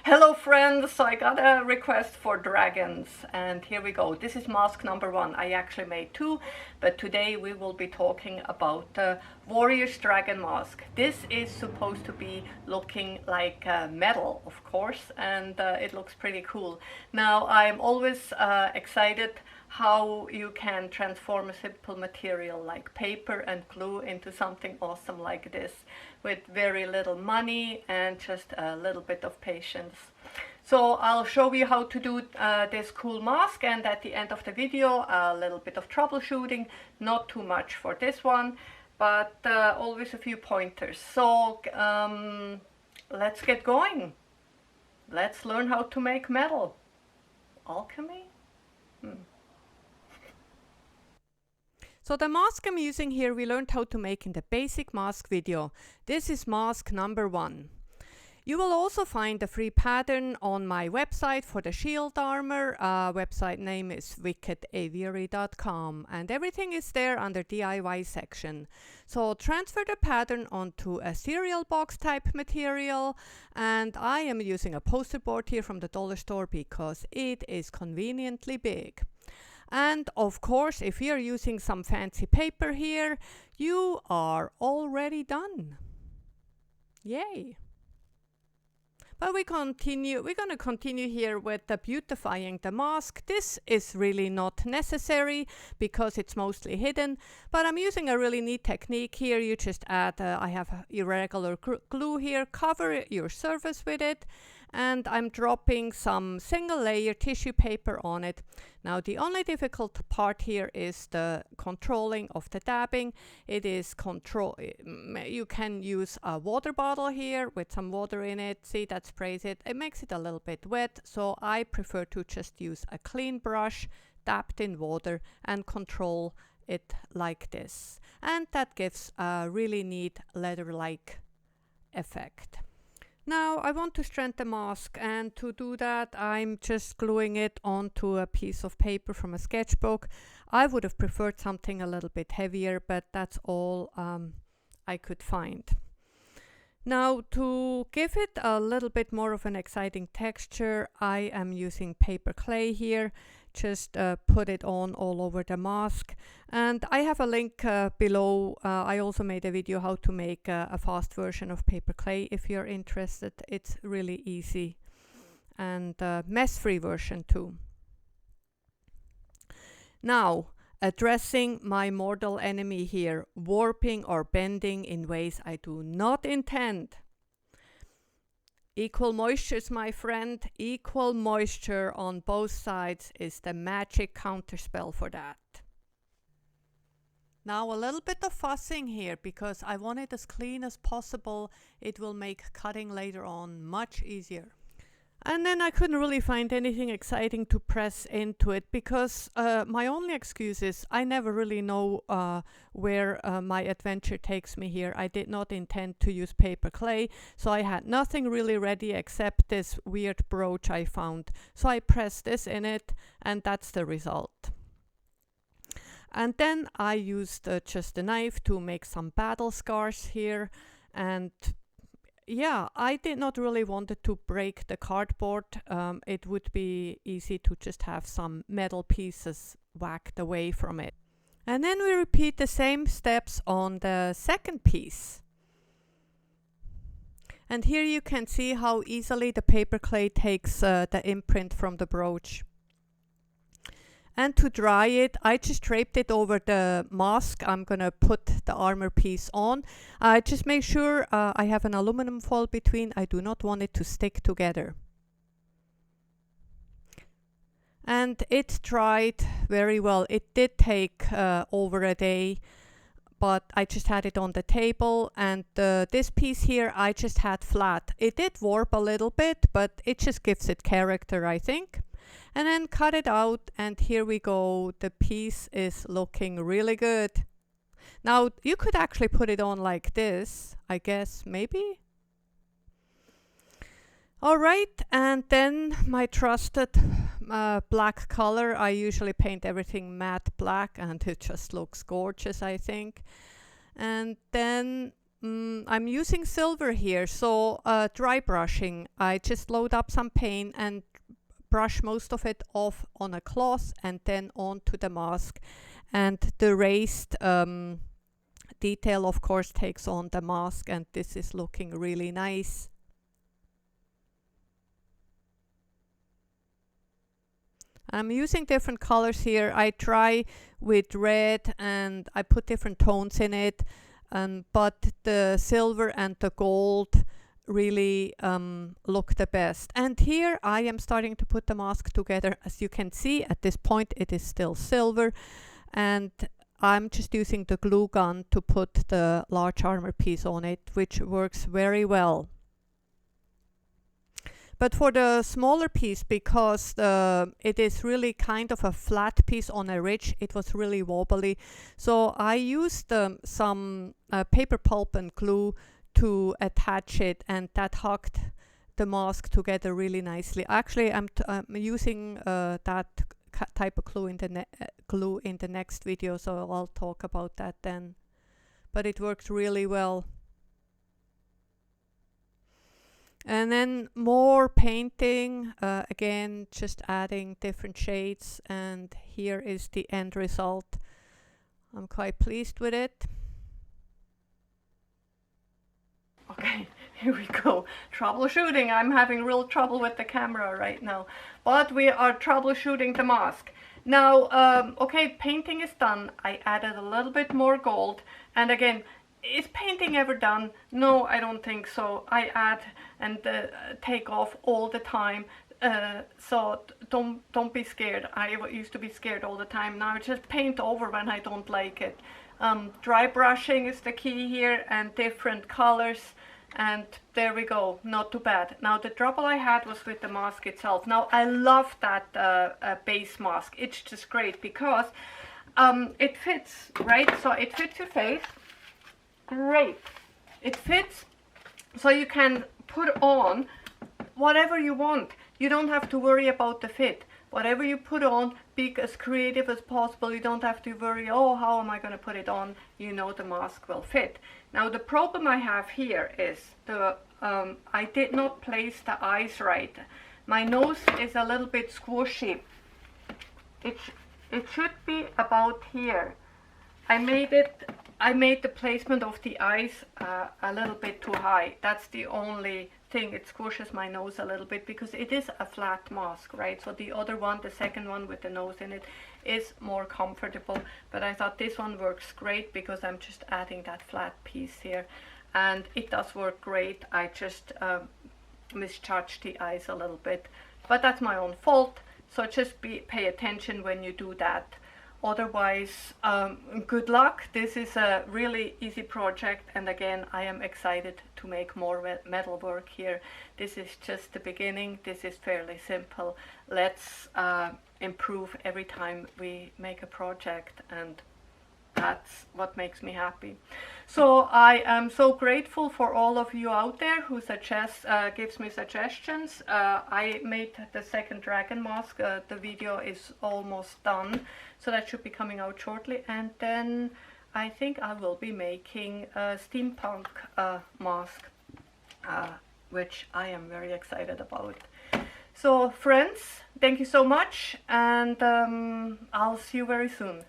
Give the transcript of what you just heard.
Hello friends, so I got a request for dragons and here we go. This is mask number 1. I actually made 2, but today we will be talking about the Warrior's Dragon mask. This is supposed to be looking like metal, of course, and it looks pretty cool. Now I'm always excited how you can transform a simple material like paper and glue into something awesome like this with very little money and just a little bit of patience. So I'll show you how to do this cool mask, and at the end of the video a little bit of troubleshooting, not too much for this one, but always a few pointers. So let's get going. Let's learn how to make metal. Alchemy? So the mask I'm using here we learned how to make in the basic mask video. This is mask number 1. You will also find a free pattern on my website for the shield armor. Website name is wickedaviary.com, and everything is there under DIY section. So transfer the pattern onto a cereal box type material, and I am using a poster board here from the dollar store because it is conveniently big. And of course, if you're using some fancy paper here, you are already done. Yay! But we're going to continue here with the beautifying the mask. This is really not necessary because it's mostly hidden, but I'm using a really neat technique here. You just add, I have irregular glue here, cover your surface with it, and I'm dropping some single layer tissue paper on it. Now the only difficult part here is the controlling of the dabbing. It is you can use a water bottle here with some water in it. See, that sprays it. It makes it a little bit wet, so I prefer to just use a clean brush dabbed in water and control it like this. And that gives a really neat leather-like effect. Now I want to strengthen the mask, and to do that I'm just gluing it onto a piece of paper from a sketchbook. I would have preferred something a little bit heavier, but that's all I could find. Now to give it a little bit more of an exciting texture, I am using paper clay here. Just put it on all over the mask, and I have a link below. I also made a video how to make a fast version of paper clay if you're interested. It's really easy, and mess-free version too. Now addressing my mortal enemy here, warping or bending in ways I do not intend. Equal moistures, my friend. Equal moisture on both sides is the magic counterspell for that. Now a little bit of fussing here because I want it as clean as possible. It will make cutting later on much easier. And then I couldn't really find anything exciting to press into it because my only excuse is I never really know where my adventure takes me here. I did not intend to use paper clay, so I had nothing really ready except this weird brooch I found. So I pressed this in it, and that's the result. And then I used just a knife to make some battle scars here, and yeah, I did not really wanted to break the cardboard. It would be easy to just have some metal pieces whacked away from it. And then we repeat the same steps on the second piece. And here you can see how easily the paper clay takes the imprint from the brooch. And to dry it, I just draped it over the mask I'm gonna put the armor piece on. Just make sure I have an aluminum foil between. I do not want it to stick together. And it dried very well. It did take over a day, but I just had it on the table, and this piece here I just had flat. It did warp a little bit, but it just gives it character, I think. And then cut it out, and here we go. The piece is looking really good. Now you could actually put it on like this, I guess, maybe. All right, and then my trusted black color. I usually paint everything matte black, and it just looks gorgeous, I think. And then I'm using silver here, so dry brushing. I just load up some paint and brush most of it off on a cloth and then onto the mask. And the raised detail, of course, takes on the mask, and this is looking really nice. I'm using different colors here. I try with red and I put different tones in it, but the silver and the gold really look the best. And here I am starting to put the mask together. As you can see, at this point it is still silver, and I'm just using the glue gun to put the large armor piece on it, which works very well. But for the smaller piece, because it is really kind of a flat piece on a ridge, it was really wobbly. So I used some paper pulp and glue to attach it, and that hugged the mask together really nicely. Actually, I'm using that type of glue in the next video, so I'll talk about that then. But it worked really well. And then more painting, again just adding different shades, and here is the end result. I'm quite pleased with it. Okay, here we go. Troubleshooting. I'm having real trouble with the camera right now, but we are troubleshooting the mask. Now, okay, painting is done. I added a little bit more gold, and again, is painting ever done? No, I don't think so. I add and take off all the time. So don't be scared. I used to be scared all the time. Now I just paint over when I don't like it. Dry brushing is the key here, and different colors. And there we go, not too bad. Now the trouble I had was with the mask itself. Now I love that base mask. It's just great because it fits, right? So it fits your face. Great. It fits, so you can put on whatever you want. You don't have to worry about the fit. Whatever you put on, be as creative as possible. You don't have to worry, oh, how am I going to put it on? You know the mask will fit. Now the problem I have here is I did not place the eyes right. My nose is a little bit squishy. It should be about here. I made the placement of the eyes a little bit too high. That's the only thing. It squishes my nose a little bit because it is a flat mask, right? So the other one, the second one with the nose in it, is more comfortable. But I thought this one works great because I'm just adding that flat piece here. And it does work great. I just misjudged the eyes a little bit. But that's my own fault. So just pay attention when you do that. Otherwise, good luck. This is a really easy project, and again, I am excited to make more metal work here. This is just the beginning. This is fairly simple. Let's improve every time we make a project, and that's what makes me happy. So I am so grateful for all of you out there who gives me suggestions. I made the second dragon mask. The video is almost done, so that should be coming out shortly. And then I think I will be making a steampunk mask, which I am very excited about. So friends, thank you so much, and I'll see you very soon.